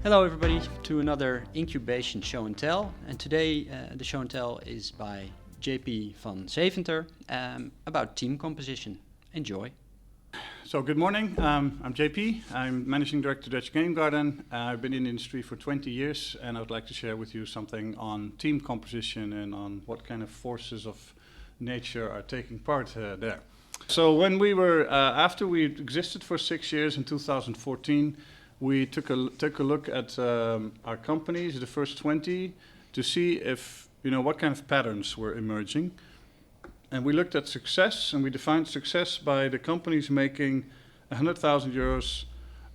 Hello everybody to another incubation show and tell, and today the show and tell is by JP van Seventer about team composition. Enjoy. So good morning, I'm JP, I'm Managing Director Dutch Game Garden. I've been in the industry for 20 years and I would like to share with you something on team composition and on what kind of forces of nature are taking part there. So when we were, after we existed for 6 years in 2014, we took a look at our companies, the first 20, to see if, what kind of patterns were emerging. And we looked at success, and we defined success by the companies making 100,000 euros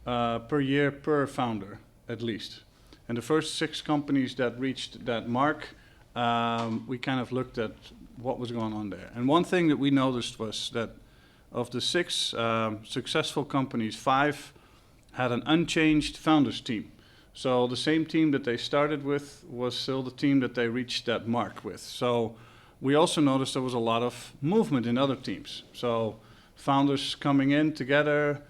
per year per founder, at least. And the first 6 companies that reached that mark, we kind of looked at what was going on there. And one thing that we noticed was that of the 6 successful companies, 5 had an unchanged founders team. So the same team that they started with was still the team that they reached that mark with. So we also noticed there was a lot of movement in other teams. So founders coming in together,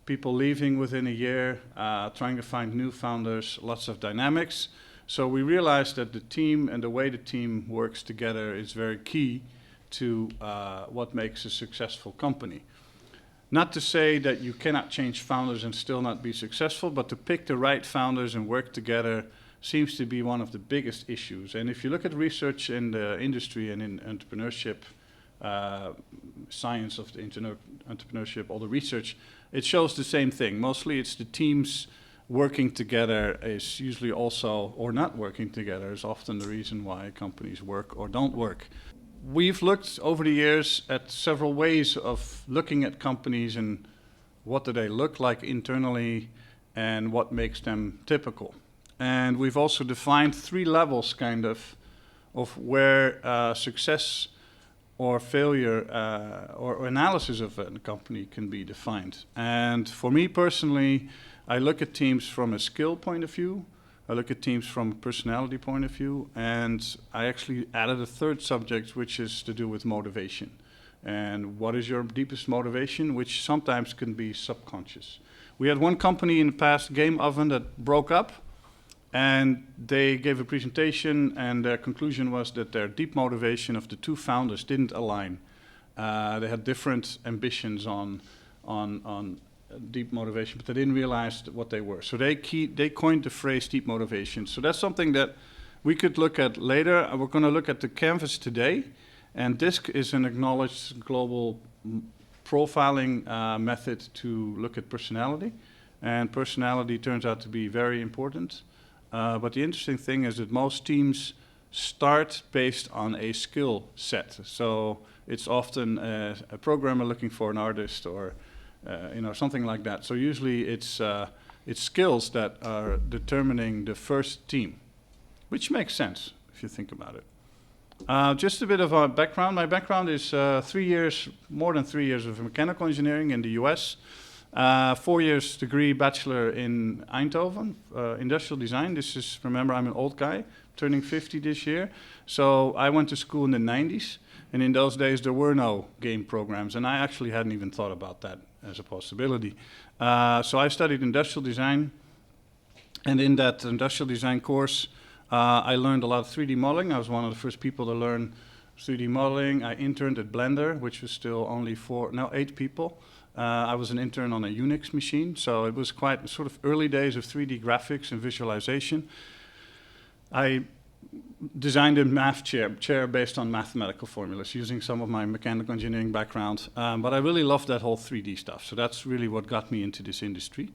people leaving within a year, trying to find new founders, lots of dynamics. So we realized that the team and the way the team works together is very key to what makes a successful company. Not to say that you cannot change founders and still not be successful, but to pick the right founders and work together seems to be one of the biggest issues. And if you look at research in the industry and in entrepreneurship, science of the entrepreneurship, all the research, it shows the same thing. Mostly it's the teams working together is usually also, or not working together, is often the reason why companies work or don't work. We've looked over the years at several ways of looking at companies and what do they look like internally and what makes them typical. And we've also defined 3 levels kind of where success or failure or analysis of a company can be defined. And for me personally, I look at teams from a skill point of view, I look at teams from a personality point of view, and I actually added a 3rd subject, which is to do with motivation. And what is your deepest motivation, which sometimes can be subconscious. We had one company in the past, Game Oven, that broke up, and they gave a presentation, and their conclusion was that their deep motivation of the 2 founders didn't align. They had different ambitions on deep motivation, but they didn't realize what they were. So they coined the phrase deep motivation. So that's something that we could look at later. We're going to look at the canvas today, and DISC is an acknowledged global profiling method to look at personality, and personality turns out to be very important. But the interesting thing is that most teams start based on a skill set. So it's often a programmer looking for an artist or something like that. So usually it's skills that are determining the first team, which makes sense if you think about it. Just a bit of a background. My background is 3 years, more than 3 years of mechanical engineering in the US. 4 years degree bachelor in Eindhoven, industrial design. Remember, I'm an old guy, turning 50 this year. So I went to school in the 90s, and in those days there were no game programs, and I actually hadn't even thought about that as a possibility. So I studied industrial design, and in that industrial design course, I learned a lot of 3D modeling. I was one of the first people to learn 3D modeling. I interned at Blender, which was still only 8 people. I was an intern on a Unix machine, so it was quite sort of early days of 3D graphics and visualization. I designed a math chair based on mathematical formulas using some of my mechanical engineering background. But I really loved that whole 3D stuff, so that's really what got me into this industry.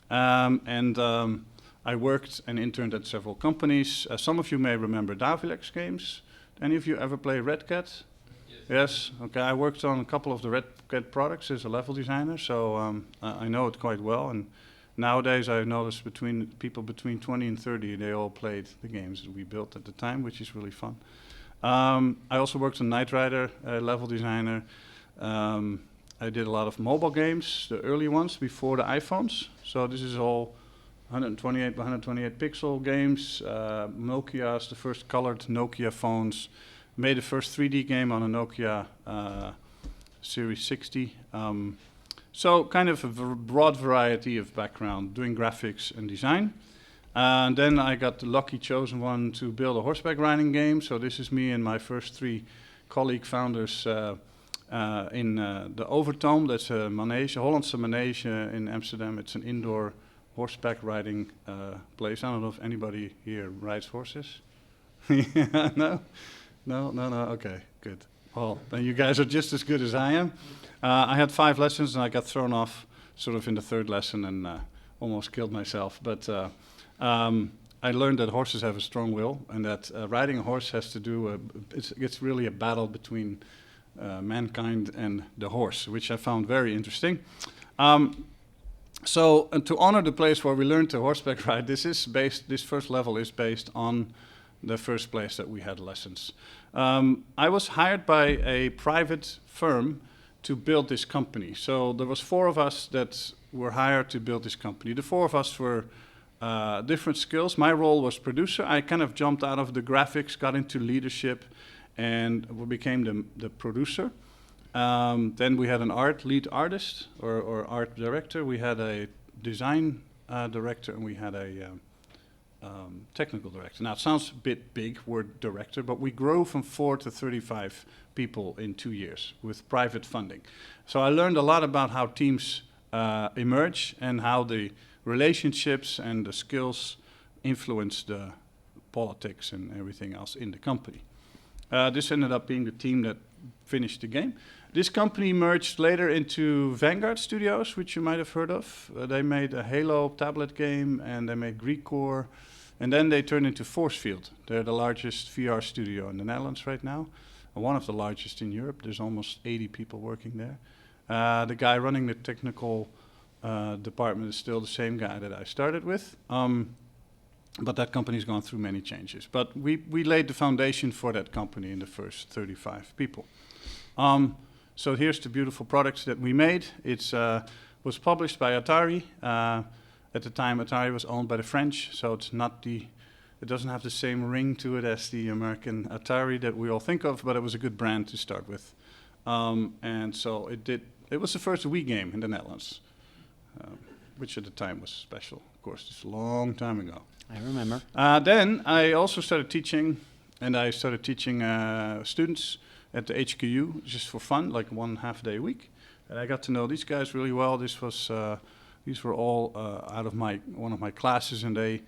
I worked and interned at several companies. Some of you may remember Davilex games. Any of you ever play Red Cat? Yes. Okay. I worked on a couple of the Red Cat products as a level designer, so I know it quite well. And nowadays, I've noticed people between 20 and 30, they all played the games that we built at the time, which is really fun. I also worked on Knight Rider, level designer. I did a lot of mobile games, the early ones before the iPhones. So this is all 128 by 128 pixel games. Nokia's, the first colored Nokia phones. Made the first 3D game on a Nokia Series 60. So kind of a broad variety of background, doing graphics and design. And then I got the lucky chosen one to build a horseback riding game. So this is me and my first 3 colleague founders in the Overtoom. That's a manege, a Hollandse manege in Amsterdam. It's an indoor horseback riding place. I don't know if anybody here rides horses. No? No. Okay, good. Well, then you guys are just as good as I am. I had 5 lessons and I got thrown off sort of in the 3rd lesson and almost killed myself. But I learned that horses have a strong will and that riding a horse has to do, it's really a battle between mankind and the horse, which I found very interesting. So to honor the place where we learned to horseback ride, this first level is based on the first place that we had lessons. I was hired by a private firm to build this company. So there was 4 of us that were hired to build this company. The 4 of us were different skills. My role was producer. I kind of jumped out of the graphics, got into leadership, and became the producer. Then we had an lead artist or art director. We had a design director, and we had a technical director. Now it sounds a bit big, word director, but we grew from 4 to 35 people in 2 years with private funding. So I learned a lot about how teams emerge and how the relationships and the skills influence the politics and everything else in the company. This ended up being the team that finished the game. This company merged later into Vanguard Studios, which you might have heard of. They made a Halo tablet game and they made Greek Core. And then they turned into Force Field. They're the largest VR studio in the Netherlands right now. And one of the largest in Europe. There's almost 80 people working there. The guy running the technical department is still the same guy that I started with. But that company's gone through many changes. But we laid the foundation for that company in the first 35 people. So here's the beautiful products that we made. It was published by Atari. At the time, Atari was owned by the French, so it doesn't have the same ring to it as the American Atari that we all think of, but it was a good brand to start with. And so it was the first Wii game in the Netherlands, which at the time was special. Of course, it's a long time ago. I remember. Then I also started teaching, and I started teaching students at the HQU just for fun, like 1.5 day a week. And I got to know these guys really well. These were all out of one of my classes, and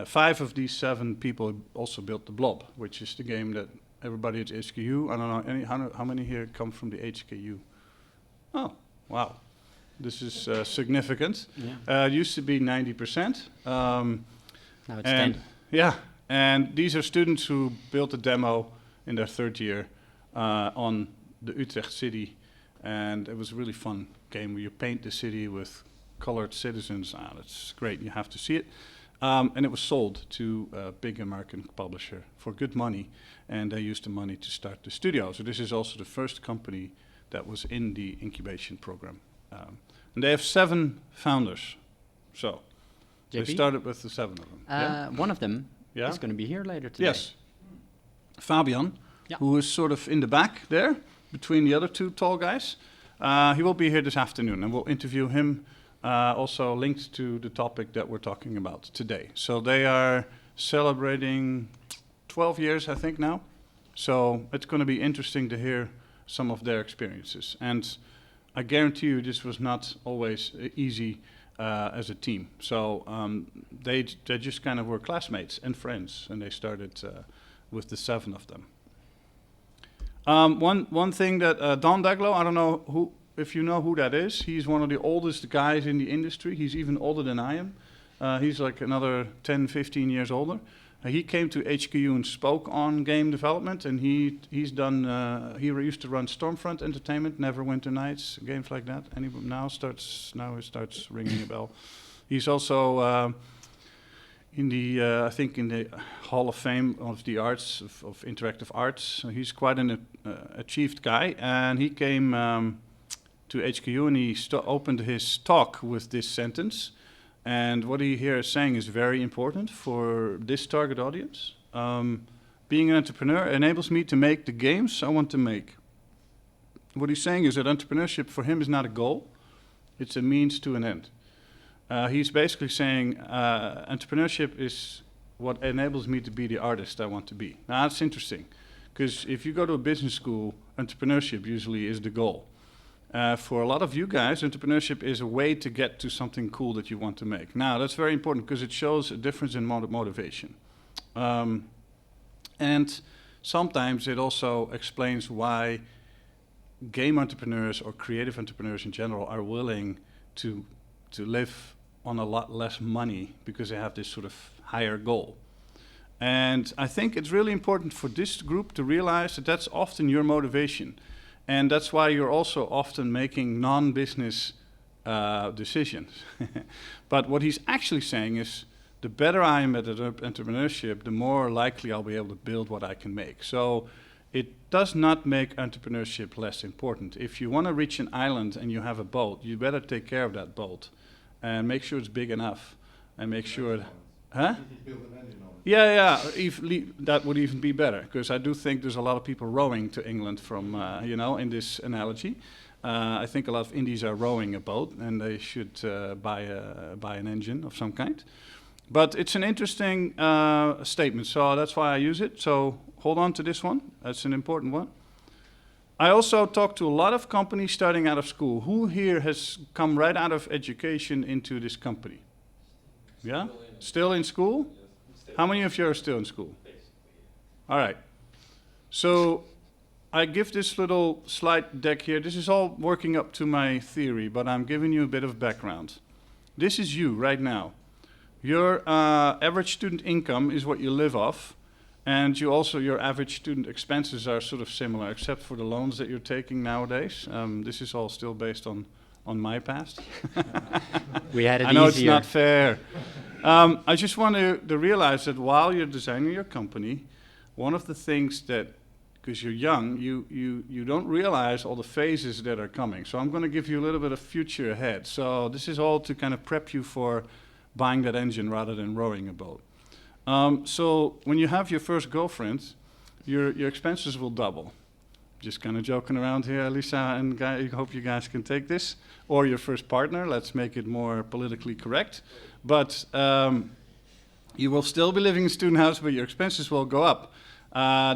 5 of these 7 people also built the Blob, which is the game that everybody at HQU. I don't know how many here come from the HQU. Oh, wow. This is significant. Yeah. It used to be 90%. Now it's 10. Yeah, and these are students who built a demo in their 3rd year on the Utrecht city, and it was a really fun game where you paint the city with colored citizens. That's great, you have to see it. And it was sold to a big American publisher for good money, and they used the money to start the studio. So this is also the first company that was in the incubation program. And they have 7 founders. So JP? they started with the 7 of them. One of them is going to be here later today. Yes. Fabian, who is sort of in the back there, between the other 2 tall guys. He will be here this afternoon, and we'll interview him, also linked to the topic that we're talking about today. So they are celebrating 12 years, I think, now. So it's going to be interesting to hear some of their experiences. And I guarantee you this was not always easy as a team. So they just kind of were classmates and friends, and they started with the 7 of them. One thing that Don Daglow, I don't know if you know who that is. He's one of the oldest guys in the industry. He's even older than I am. He's like another 10, 15 years older. He came to HQU and spoke on game development, and he used to run Stormfront Entertainment, Neverwinter Nights, games like that. And now it starts ringing a bell. He's also in the Hall of Fame of the arts of interactive arts. So he's quite an achieved guy, and he came to HQU and he opened his talk with this sentence. And what he here is saying is very important for this target audience. Being an entrepreneur enables me to make the games I want to make. What he's saying is that entrepreneurship for him is not a goal, it's a means to an end. he's basically saying entrepreneurship is what enables me to be the artist I want to be. Now that's interesting, because if you go to a business school, entrepreneurship usually is the goal. For a lot of you guys, entrepreneurship is a way to get to something cool that you want to make. Now, that's very important because it shows a difference in motivation. And sometimes it also explains why game entrepreneurs or creative entrepreneurs in general are willing to live on a lot less money because they have this sort of higher goal. And I think it's really important for this group to realize that that's often your motivation. And that's why you're also often making non-business decisions. But what he's actually saying is, the better I am at entrepreneurship, the more likely I'll be able to build what I can make. So it does not make entrepreneurship less important. If you want to reach an island and you have a boat, you better take care of that boat and make sure it's big enough and make sure... Huh? Build an engine on it. Yeah, that would even be better, because I do think there's a lot of people rowing to England from, in this analogy. I think a lot of Indies are rowing a boat, and they should buy an engine of some kind. But it's an interesting statement, so that's why I use it. So hold on to this one. That's an important one. I also talk to a lot of companies starting out of school. Who here has come right out of education into this company? Yeah? Still in school? How many of you are still in school? All right. So I give this little slide deck here. This is all working up to my theory, but I'm giving you a bit of background. This is you right now. Your average student income is what you live off, and your average student expenses are sort of similar, except for the loans that you're taking nowadays. This is all still based on my past. We had it I know easier. It's not fair. I just want to realize that while you're designing your company, one of the things that, because you're young, you don't realize all the phases that are coming. So I'm going to give you a little bit of future ahead. So this is all to kind of prep you for buying that engine rather than rowing a boat. So when you have your first girlfriend, your expenses will double. Just kind of joking around here, Lisa and Guy, I hope you guys can take this. Or your first partner, let's make it more politically correct. But you will still be living in a student house, but your expenses will go up.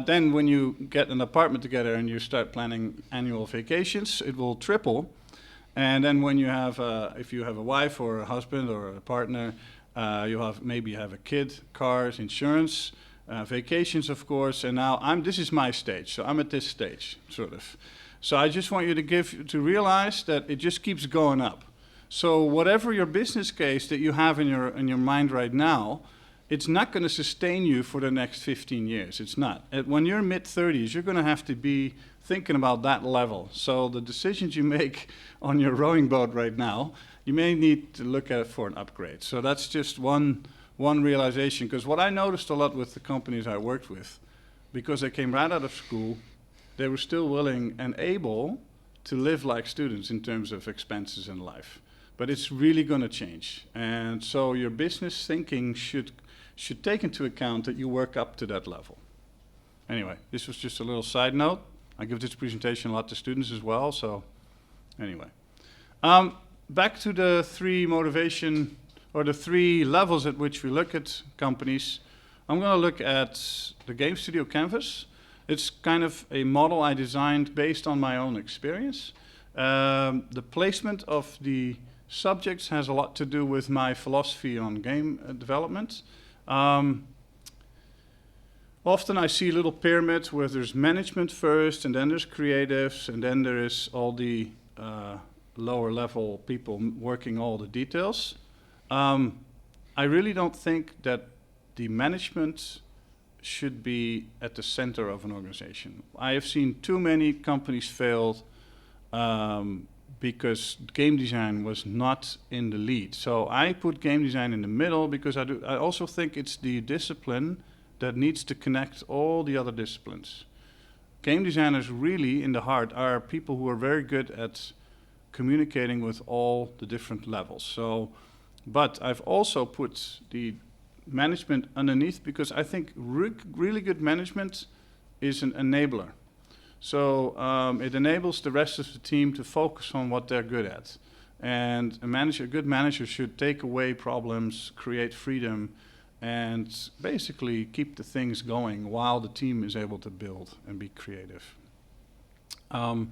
Then when you get an apartment together and you start planning annual vacations, it will triple. And then when you have, if you have a wife or a husband or a partner, you maybe have a kid, cars, insurance, vacations, of course. And now this is my stage, so I'm at this stage, sort of. So I just want you to realize that it just keeps going up. So whatever your business case that you have in your mind right now, it's not going to sustain you for the next 15 years. It's not. When you're mid-30s, you're going to have to be thinking about that level. So the decisions you make on your rowing boat right now, you may need to look at it for an upgrade. So that's just one realization. Because what I noticed a lot with the companies I worked with, because they came right out of school, they were still willing and able to live like students in terms of expenses in life. But it's really going to change. And so your business thinking should take into account that you work up to that level. Anyway, this was just a little side note. I give this presentation a lot to students as well, so anyway. Back to the three motivation, or the three levels at which we look at companies. I'm going to look at the Game Studio Canvas. It's kind of a model I designed based on my own experience. The placement of the subjects has a lot to do with my philosophy on game development. Often I see a little pyramid where there's management first, and then there's creatives, and then there is all the lower level people working all the details. I really don't think that the management should be at the center of an organization. I have seen too many companies fail because game design was not in the lead. So I put game design in the middle because I also think it's the discipline that needs to connect all the other disciplines. Game designers really, in the heart, are people who are very good at communicating with all the different levels. So, but I've also put the management underneath because I think really good management is an enabler. So it enables the rest of the team to focus on what they're good at. And a good manager should take away problems, create freedom, and basically keep the things going while the team is able to build and be creative. A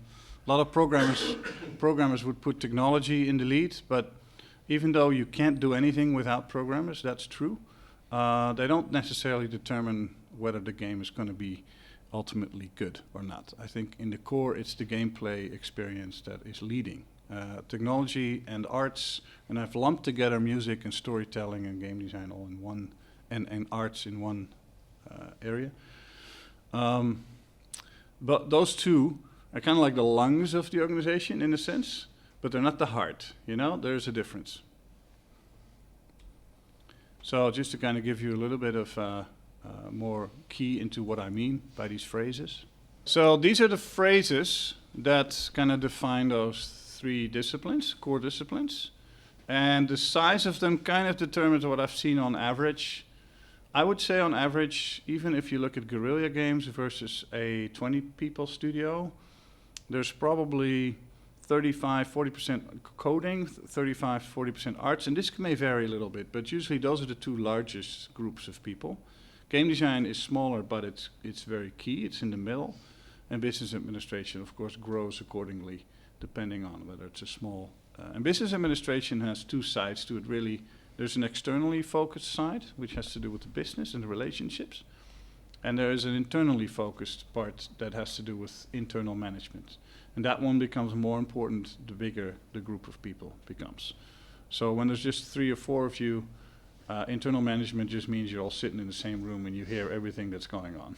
lot of programmers would put technology in the lead, but even though you can't do anything without programmers, that's true, they don't necessarily determine whether the game is going to be ultimately good or not. I think in the core, it's the gameplay experience that is leading. Technology and arts, and I've lumped together music and storytelling and game design all in one, and arts in one area. But those two are kind of like the lungs of the organization in a sense, but they're not the heart, you know, there's a difference. So just to kind of give you a little bit of more key into what I mean by these phrases. So these are the phrases that kind of define those three disciplines, core disciplines. And the size of them kind of determines what I've seen on average. I would say on average, even if you look at guerrilla games versus a 20-people studio, there's probably 35-40% coding, 35-40% arts, and this may vary a little bit, but usually those are the two largest groups of people. Game design is smaller, but it's very key, it's in the middle, and business administration, of course, grows accordingly, depending on whether it's a small. And business administration has two sides to it, really. There's an externally focused side, which has to do with the business and the relationships, and there is an internally focused part that has to do with internal management. And that one becomes more important the bigger the group of people becomes. So when there's just 3 or 4 of you, internal management just means you're all sitting in the same room and you hear everything that's going on.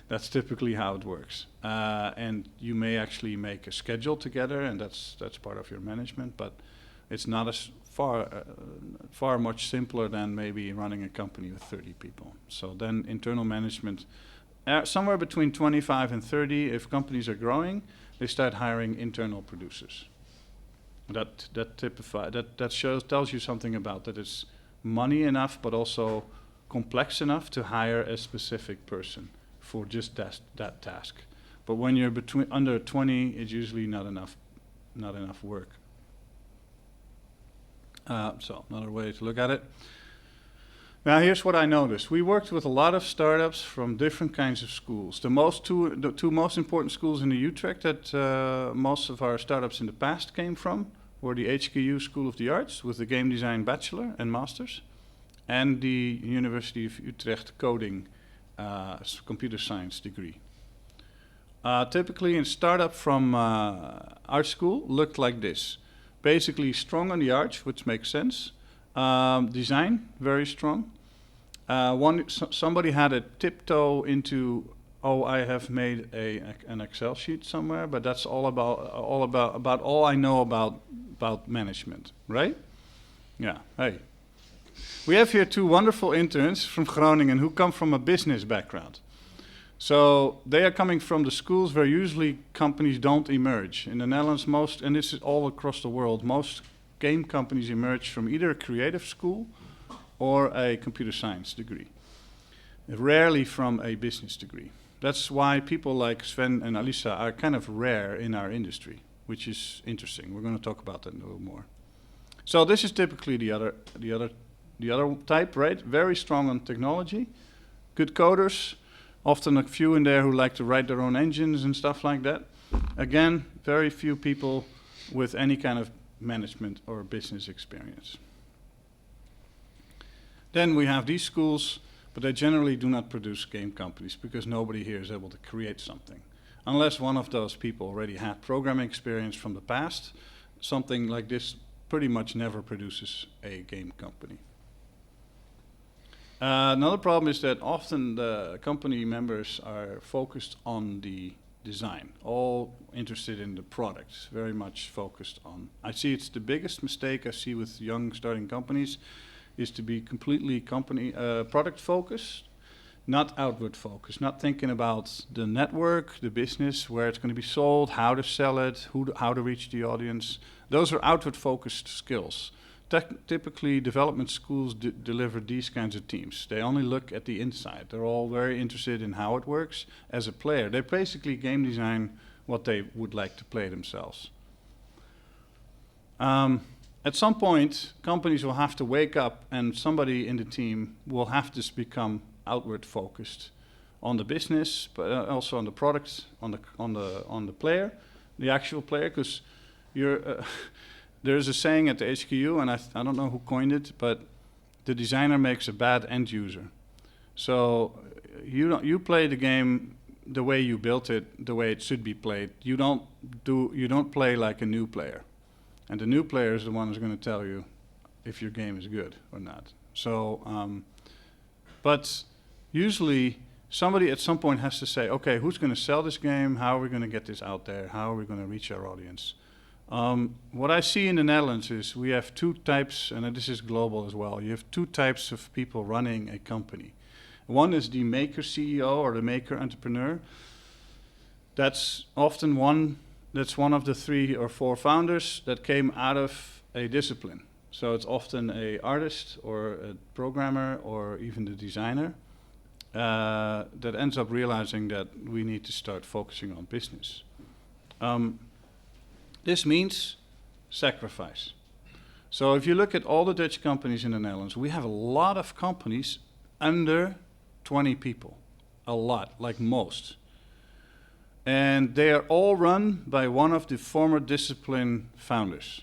That's typically how it works. And you may actually make a schedule together, and that's part of your management, but it's not as far much simpler than maybe running a company with 30 people. So then internal management, somewhere between 25 and 30, if companies are growing, they start hiring internal producers. That tells you something about that it's money enough, but also complex enough to hire a specific person for just that task. But when you're under 20, it's usually not enough work. So another way to look at it. Now here's what I noticed. We worked with a lot of startups from different kinds of schools. The two most important schools in the Utrecht that most of our startups in the past came from were the HKU School of the Arts with the Game Design Bachelor and Masters, and the University of Utrecht Coding Computer Science degree. Typically a startup from art school looked like this. Basically strong on the arts, which makes sense. Design, very strong. Somebody had a tiptoe into, I have made an Excel sheet somewhere, but that's all I know about management, right? Yeah, hey. We have here 2 wonderful interns from Groningen who come from a business background. So they are coming from the schools where usually companies don't emerge. In the Netherlands, and this is all across the world, most game companies emerge from either a creative school or a computer science degree, rarely from a business degree. That's why people like Sven and Alisa are kind of rare in our industry, which is interesting. We're going to talk about that a little more. So this is typically the other type, right? Very strong on technology, good coders, often a few in there who like to write their own engines and stuff like that. Again, very few people with any kind of management or business experience. Then we have these schools, but they generally do not produce game companies because nobody here is able to create something. Unless one of those people already had programming experience from the past, something like this pretty much never produces a game company. Another problem is that often the company members are focused on the design, all interested in the product, very much focused on. I see it's the biggest mistake I see with young starting companies is to be completely product focused, not outward focused, not thinking about the network, the business, where it's going to be sold, how to sell it, how to reach the audience. Those are outward focused skills. Typically, development schools deliver these kinds of teams. They only look at the inside. They're all very interested in how it works as a player. They basically game design what they would like to play themselves. At some point, companies will have to wake up, and somebody in the team will have to become outward focused on the business, but also on the products, on the player, the actual player. Because there's a saying at the HQ, and I don't know who coined it, but the designer makes a bad end user. So you play the game the way you built it, the way it should be played. You don't play like a new player. And the new player is the one who's going to tell you if your game is good or not. So, but usually somebody at some point has to say, okay, who's going to sell this game? How are we going to get this out there? How are we going to reach our audience? What I see in the Netherlands is we have two types, and this is global as well. You have two types of people running a company. One is the maker CEO or the maker entrepreneur. That's often one of the 3 or 4 founders that came out of a discipline. So it's often an artist or a programmer or even the designer that ends up realizing that we need to start focusing on business. This means sacrifice. So if you look at all the Dutch companies in the Netherlands, we have a lot of companies under 20 people. A lot, like most. And they are all run by one of the former discipline founders.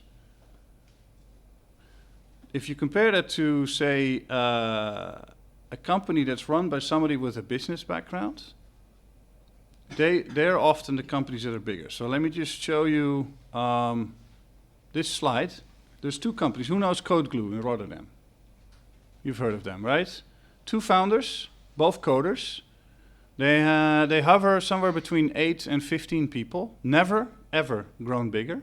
If you compare that to, say, a company that's run by somebody with a business background, they're often the companies that are bigger. So let me just show you this slide. There's 2 companies. Who knows Code Glue in Rotterdam? You've heard of them, right? 2 founders, both coders. They hover somewhere between 8 and 15 people. Never, ever grown bigger.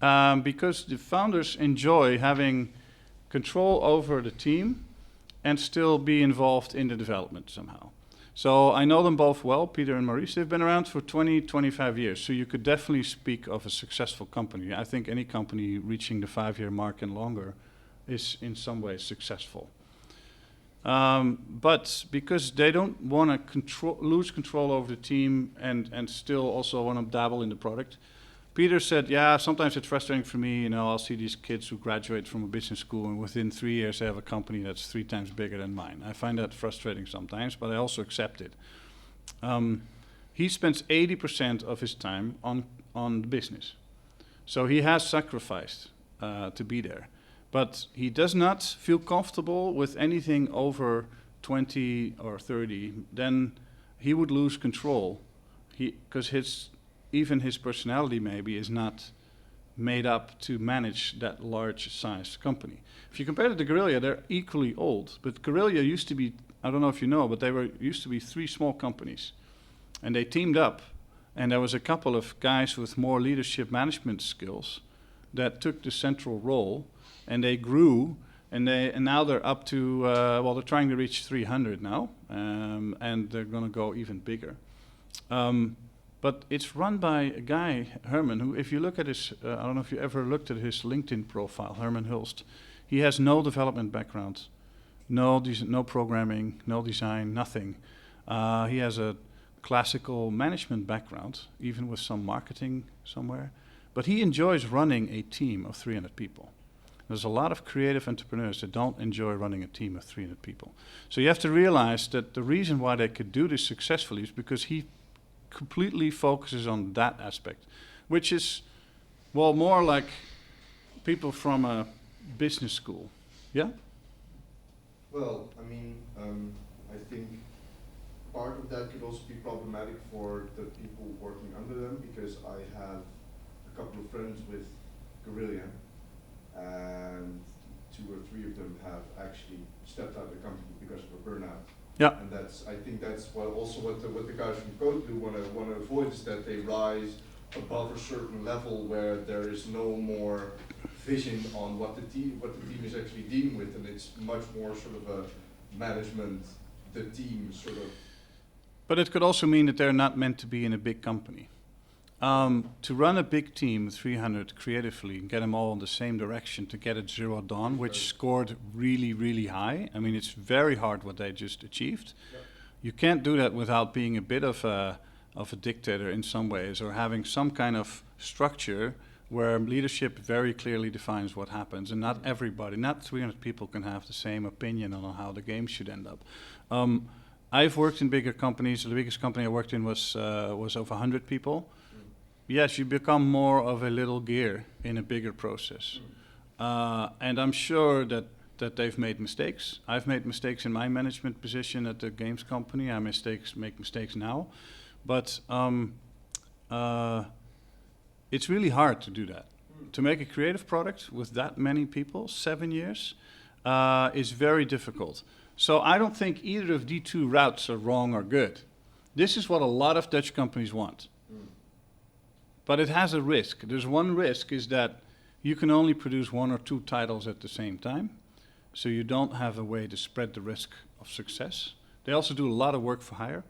Because the founders enjoy having control over the team and still be involved in the development somehow. So I know them both well, Peter and Maurice. They've been around for 20, 25 years. So you could definitely speak of a successful company. I think any company reaching the 5-year mark and longer is in some ways successful. But because they don't want to lose control over the team and still also want to dabble in the product, Peter said, yeah, sometimes it's frustrating for me, I'll see these kids who graduate from a business school and within 3 years they have a company that's 3 times bigger than mine. I find that frustrating sometimes, but I also accept it. He spends 80% of his time on business. So he has sacrificed to be there. But he does not feel comfortable with anything over 20 or 30. Then he would lose control, because even his personality maybe is not made up to manage that large size company. If you compare it to Guerrilla, they're equally old. But Guerrilla used to be, I don't know if you know, but used to be 3 small companies. And they teamed up, and there was a couple of guys with more leadership management skills that took the central role. And they grew, and now they're up to, they're trying to reach 300 now, and they're going to go even bigger. But it's run by a guy, Herman, who, if you look at his, I don't know if you ever looked at his LinkedIn profile, Herman Hulst, he has no development background, no programming, no design, nothing. He has a classical management background, even with some marketing somewhere, but he enjoys running a team of 300 people. There's a lot of creative entrepreneurs that don't enjoy running a team of 300 people. So you have to realize that the reason why they could do this successfully is because he completely focuses on that aspect, which is, more like people from a business school. Yeah? Well, I think part of that could also be problematic for the people working under them, because I have a couple of friends with Guerrilla, and 2 or 3 of them have actually stepped out of the company because of a burnout. Yeah. And I think that's what the guys from Code do want to avoid, is that they rise above a certain level where there is no more vision on what the team is actually dealing with, and it's much more sort of a management, the team sort of. But it could also mean that they're not meant to be in a big company. To run a big team, 300 creatively, and get them all in the same direction to get it Zero Dawn, which scored really, really high. I mean, it's very hard what they just achieved. Yep. You can't do that without being a bit of a dictator in some ways, or having some kind of structure where leadership very clearly defines what happens, and not everybody, not 300 people can have the same opinion on how the game should end up. I've worked in bigger companies. The biggest company I worked in was over 100 people. Yes, you become more of a little gear in a bigger process. And I'm sure that they've made mistakes. I've made mistakes in my management position at the games company. I make mistakes now. But it's really hard to do that. To make a creative product with that many people, 7 years, is very difficult. So I don't think either of the two routes are wrong or good. This is what a lot of Dutch companies want. But it has a risk. There's one risk, is that you can only produce 1 or 2 titles at the same time. So you don't have a way to spread the risk of success. They also do a lot of work for hire,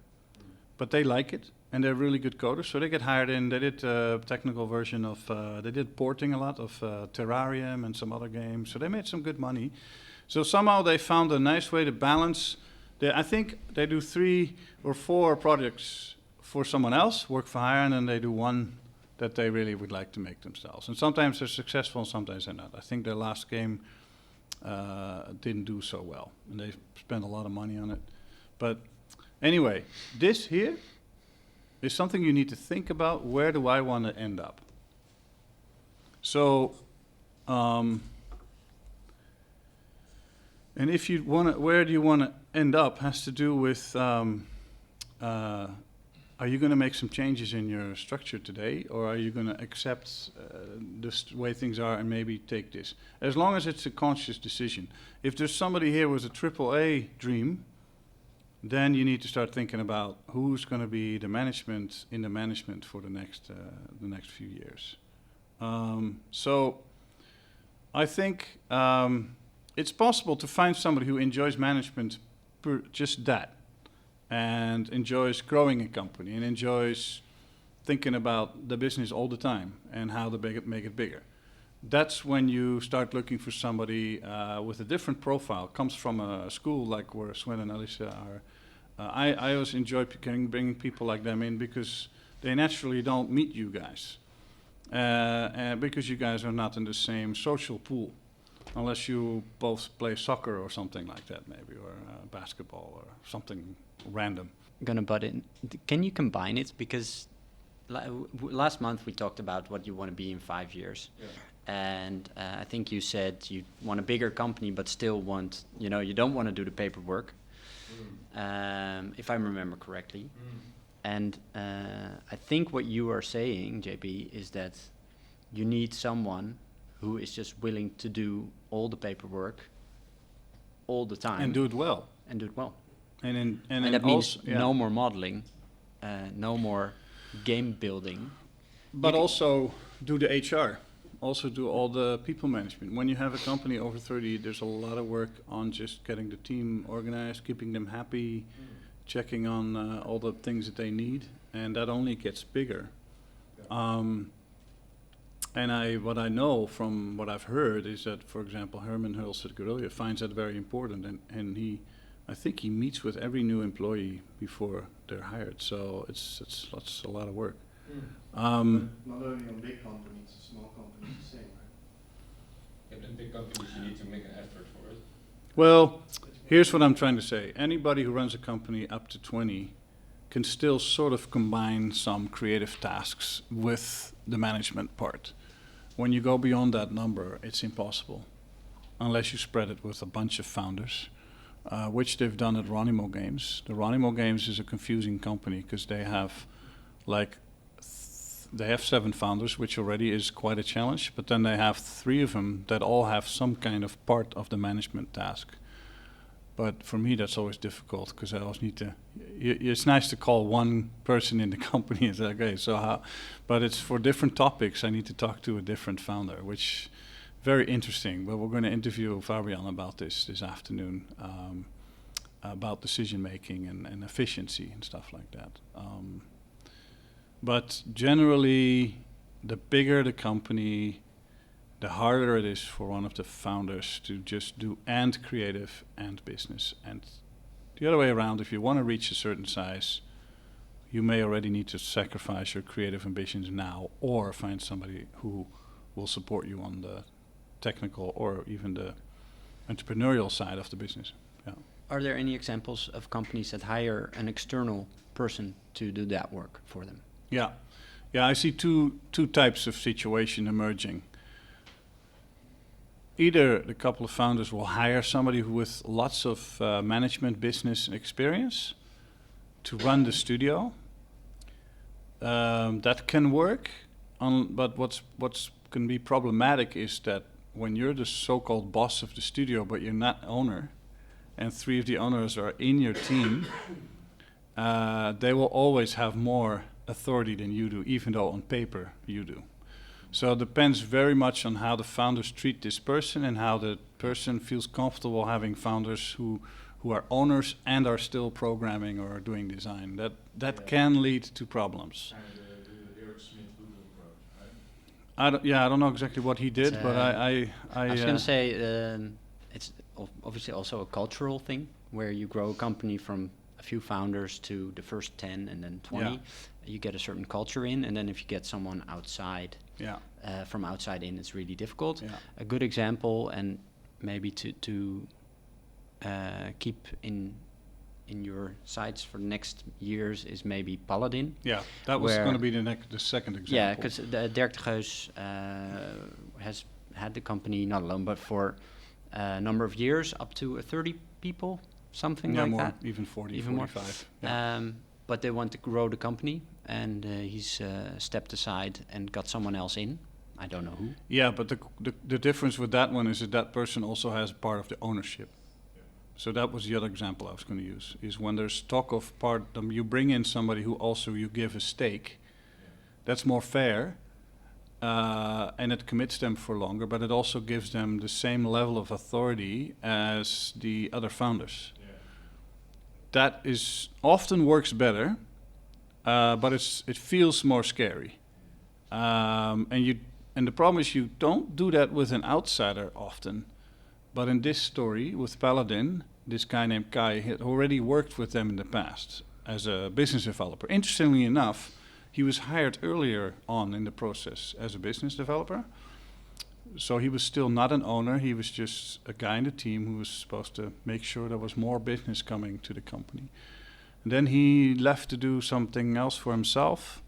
but they like it. And they're really good coders, so they get hired in. They did a technical version of, they did porting a lot of Terrarium and some other games, so they made some good money. So somehow they found a nice way to balance. I think they do 3 or 4 projects for someone else, work for hire, and then they do one that they really would like to make themselves. And sometimes they're successful, and sometimes they're not. I think their last game didn't do so well, and they spent a lot of money on it. But anyway, this here is something you need to think about. Where do I want to end up? So, and if you want to, where do you want to end up has to do with, are you going to make some changes in your structure today, or are you going to accept the way things are and maybe take this? As long as it's a conscious decision. If there's somebody here with a AAA dream, then you need to start thinking about who's going to be the management for the next few years. So I think it's possible to find somebody who enjoys management, just that, and enjoys growing a company and enjoys thinking about the business all the time and how to make it bigger. That's when you start looking for somebody with a different profile, comes from a school like where Sven and Alice are. I always enjoy bringing people like them in, because they naturally don't meet you guys. Because you guys are not in the same social pool, unless you both play soccer or something like that, maybe, or basketball or something random. Gonna butt in. Can you combine it? Because last month we talked about what you want to be in 5 years. Yeah. And I think you said you want a bigger company, but still want, you don't want to do the paperwork, if I remember correctly. And I think what you are saying, JP, is that you need someone who is just willing to do all the paperwork all the time. And do it well. And do it well. And that means also, yeah. no more modeling, no more game building. But also do the HR. Also do all the people management. When you have a company over 30, there's a lot of work on just getting the team organized, keeping them happy, checking on all the things that they need, and that only gets bigger. And what I know from what I've heard is that, for example, Herman Hulst at Guerrilla finds that very important, and I think he meets with every new employee before they're hired. So it's a lot of work. Not only on big companies, small companies, the same, right? Yeah, but in big companies you need to make an effort for it. Well, here's what I'm trying to say. Anybody who runs a company up to 20 can still sort of combine some creative tasks with the management part. When you go beyond that number, it's impossible, unless you spread it with a bunch of founders, which they've done at Ronimo Games. The Ronimo Games is a confusing company because they have they have 7 founders, which already is quite a challenge, but then they have 3 of them that all have some kind of part of the management task. But for me, that's always difficult, because I always need to, it's nice to call one person in the company and say, okay, so how, but it's for different topics, I need to talk to a different founder, which very interesting. But we're going to interview Fabian about this afternoon, about decision making and efficiency and stuff like that. But generally, the bigger the company, the harder it is for one of the founders to just do and creative and business. And the other way around, if you want to reach a certain size, you may already need to sacrifice your creative ambitions now, or find somebody who will support you on the technical or even the entrepreneurial side of the business. Yeah. Are there any examples of companies that hire an external person to do that work for them? Yeah. I see two types of situation emerging. Either the couple of founders will hire somebody with lots of management business experience to run the studio. That can work, but what's can be problematic is that when you're the so-called boss of the studio, but you're not owner, and 3 of the owners are in your team, they will always have more authority than you do, even though on paper you do. So it depends very much on how the founders treat this person and how the person feels comfortable having founders who are owners and are still programming or doing design. That can lead to problems. I don't know exactly what he did, but I was going to say it's obviously also a cultural thing where you grow a company from a few founders to the first 10 and then 20. Yeah. You get a certain culture in, and then if you get someone outside, from outside in, it's really difficult. Yeah. A good example, and maybe to keep in your sights for the next years, is maybe Paladin. Yeah, that was going to be the second example. Yeah, because Dirk de Geus has had the company not alone, but for a number of years, up to 30 people, something like more, that. Even 40, even 45. More. Yeah. But they want to grow the company, and he's stepped aside and got someone else in. I don't know who. Yeah, but the difference with that one is that person also has part of the ownership. So that was the other example I was going to use, is when there's talk of you bring in somebody who also you give a stake. That's more fair, and it commits them for longer, but it also gives them the same level of authority as the other founders. That is often works better, but it feels more scary. And the problem is you don't do that with an outsider often. But in this story with Paladin, this guy named Kai had already worked with them in the past as a business developer. Interestingly enough, he was hired earlier on in the process as a business developer. So he was still not an owner. He was just a guy in the team who was supposed to make sure there was more business coming to the company. And then he left to do something else for himself.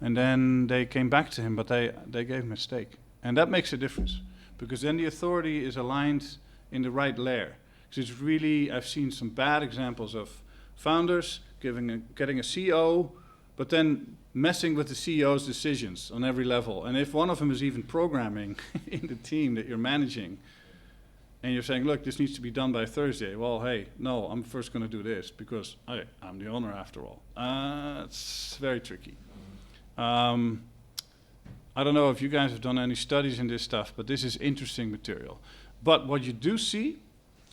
And then they came back to him, but they gave him a stake. And that makes a difference, because then the authority is aligned in the right layer. Because it's really, I've seen some bad examples of founders getting a CEO, but then messing with the CEO's decisions on every level. And if one of them is even programming in the team that you're managing, and you're saying, look, this needs to be done by Thursday. Well, hey, no, I'm first going to do this because I'm the owner after all. It's very tricky. I don't know if you guys have done any studies in this stuff, but this is interesting material. But what you do see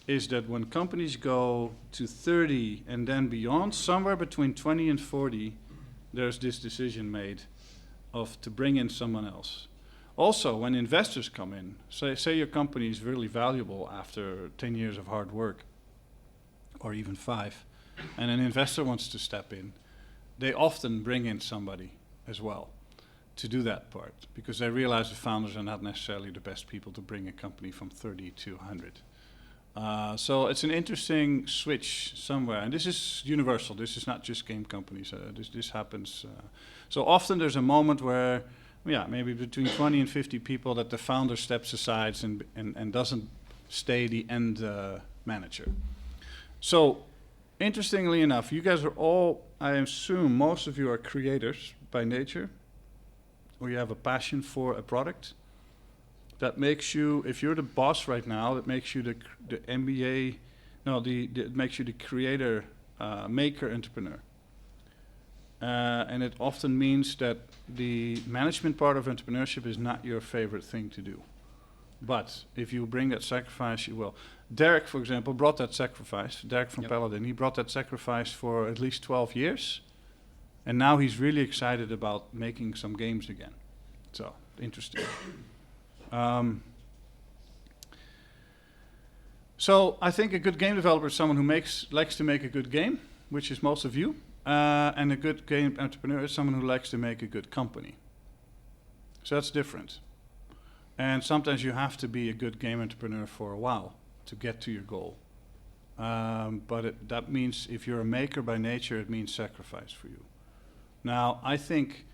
is that when companies go to 30 and then beyond, somewhere between 20 and 40, there's this decision made to bring in someone else. Also, when investors come in, say your company is really valuable after 10 years of hard work, or even 5, and an investor wants to step in, they often bring in somebody as well to do that part, because they realize the founders are not necessarily the best people to bring a company from 30 to 100. So it's an interesting switch somewhere, and this is universal. This is not just game companies. This happens. So often there's a moment where, maybe between 20 and 50 people, that the founder steps aside and doesn't stay the end manager. So interestingly enough, you guys are all, I assume most of you are creators by nature, or you have a passion for a product. That makes you, if you're the boss right now, that makes you the MBA, it makes you the creator, maker, entrepreneur. And it often means that the management part of entrepreneurship is not your favorite thing to do. But if you bring that sacrifice, you will. Derek, for example, brought that sacrifice. Derek from Paladin, he brought that sacrifice for at least 12 years. And now he's really excited about making some games again. So, interesting. So I think a good game developer is someone who likes to make a good game, which is most of you. And a good game entrepreneur is someone who likes to make a good company. So that's different. And sometimes you have to be a good game entrepreneur for a while to get to your goal. But that means if you're a maker by nature, it means sacrifice for you. Now, I think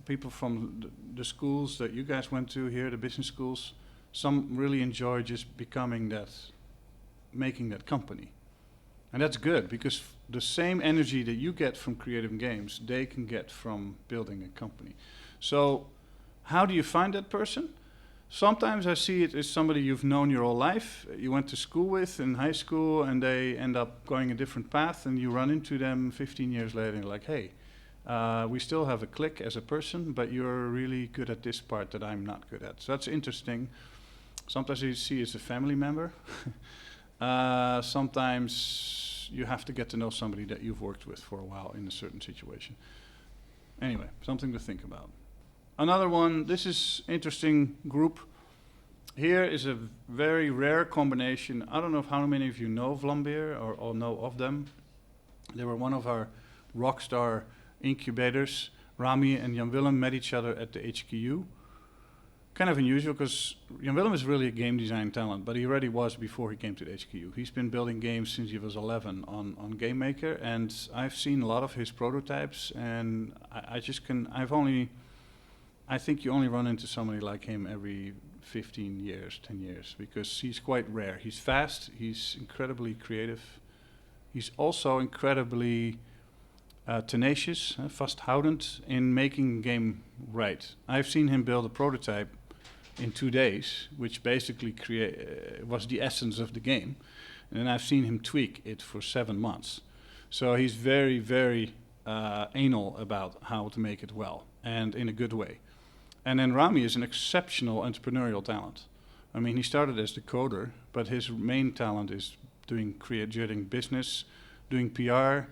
people from the schools that you guys went to here, the business schools, some really enjoy just making that company. And that's good, because the same energy that you get from creative games, they can get from building a company. So how do you find that person? Sometimes I see it as somebody you've known your whole life, you went to school with in high school, and they end up going a different path, and you run into them 15 years later and you're like, hey, we still have a click as a person, but you're really good at this part that I'm not good at. So that's interesting. Sometimes you see it's a family member. Sometimes you have to get to know somebody that you've worked with for a while in a certain situation. Anyway, something to think about. Another one, this is interesting group. Here is a very rare combination. I don't know how many of you know Vlambeer or know of them. They were one of our rockstar incubators. Rami and Jan Willem met each other at the HQ. Kind of unusual, because Jan Willem is really a game design talent, but he already was before he came to the HQ. He's been building games since he was 11 on Game Maker, and I've seen a lot of his prototypes, and I think you only run into somebody like him every 15 years, 10 years, because he's quite rare. He's fast, he's incredibly creative. He's also incredibly tenacious, vasthoudend in making a game right. I've seen him build a prototype in 2 days, which basically was the essence of the game. And then I've seen him tweak it for 7 months. So he's very, very anal about how to make it well, and in a good way. And then Rami is an exceptional entrepreneurial talent. I mean, he started as the coder, but his main talent is creating business, doing PR.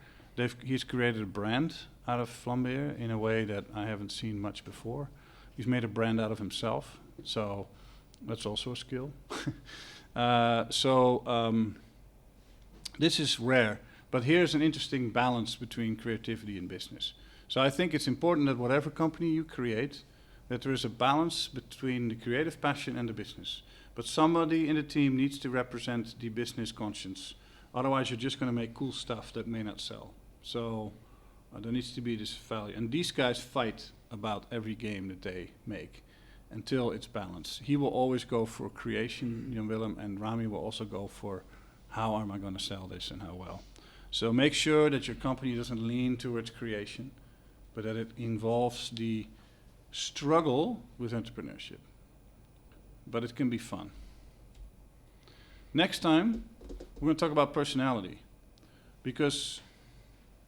He's created a brand out of Vlambeer in a way that I haven't seen much before. He's made a brand out of himself, so that's also a skill. This is rare, but here's an interesting balance between creativity and business. So I think it's important that whatever company you create, that there is a balance between the creative passion and the business. But somebody in the team needs to represent the business conscience. Otherwise, you're just going to make cool stuff that may not sell. So there needs to be this value. And these guys fight about every game that they make until it's balanced. He will always go for creation, Jan Willem, and Rami will also go for how am I going to sell this and how well. So make sure that your company doesn't lean towards creation, but that it involves the struggle with entrepreneurship. But it can be fun. Next time, we're going to talk about personality, because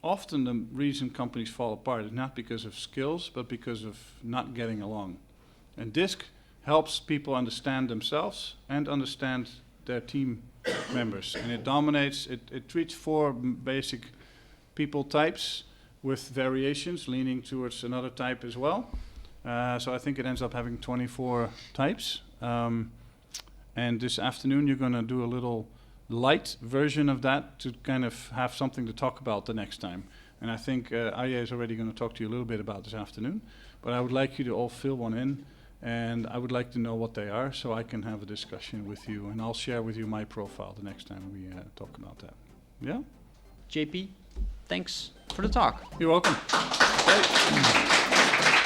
often the reason companies fall apart is not because of skills, but because of not getting along. And DISC helps people understand themselves and understand their team members. And it dominates, it treats 4 basic people types with variations leaning towards another type as well. So I think it ends up having 24 types. And this afternoon you're going to do a little light version of that to kind of have something to talk about the next time. And I think Arje is already going to talk to you a little bit about this afternoon. But I would like you to all fill one in, and I would like to know what they are so I can have a discussion with you. And I'll share with you my profile the next time we talk about that. Yeah? JP, thanks for the talk. You're welcome. Hey.